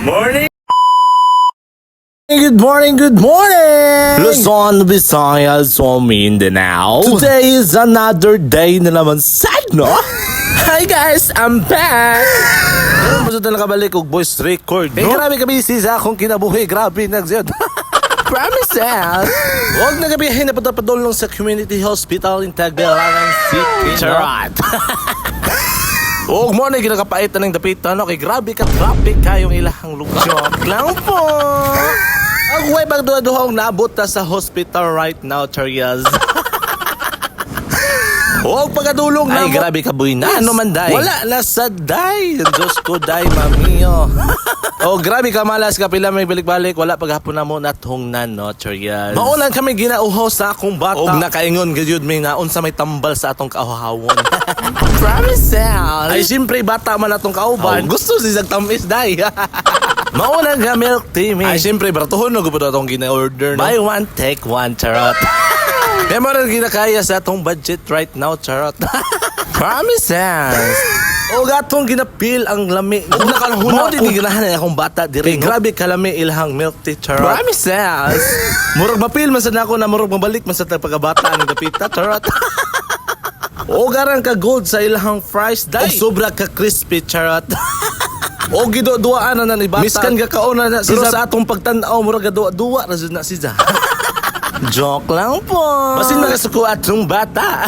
Morning! Good morning, good morning! Luzon, Visayas, o Mindanao. Today is another day na naman sad, no? Hi guys, I'm back! Ngayon, basta na nakabalik og voice record, no? Grabe kami sa akong kinabuhi, grabe nagsiyod. Promises! Huwag na gabihin na patapadulong sa Community Hospital in Tagbilaran City. Charot! Huwag mo na ginakapaitan ng dapitan, okay? Grabe ka traffic kayong ilahang lugar. Joke lang po! Ang way magduha-duhang naabot na sa hospital right now, Charias. Huwag pagkadulong na. Ay, grabe ka, boy na. Ano man, day? Wala na sa day. Diyos ko, day, mamiyo. Oh, grabe ka, malas ka. Pila may balik-balik. Wala paghapon na mo natungnan, no, Charias. Maulan kami ginauhaw sa akong bata. Og nakaingon, gadyod may naon sa may tambal sa atong kauhawon. Promises. Ay, siyempre, bata man atong kauban. Gusto si Zagtamis, day. Maulan ka, milk tea, me. Ay, siyempre, baratuhon na gupod atong gina-order, no? Buy one, take one, charot. Kaya mo rin ginakaya sa atong budget right now, charot. Promises. O gatong ginapil ang lami. O nakalahuna ako. Hindi ginahanay akong bata diri. Grabe kalami ilhang milk tea, charot. Promises. Murag mapil man sa nako na murag mabalik man sa pagkabata ng dapita, charot. O garang ka gold sa ilhang fries, day. O sobra ka crispy, charot. O gido-duaan na ni bata. Miskan ka kauna na siya sa atong pagtanaw murag gaduwa-duwa na siya. Joke lang po. Basin magasuko atong bata.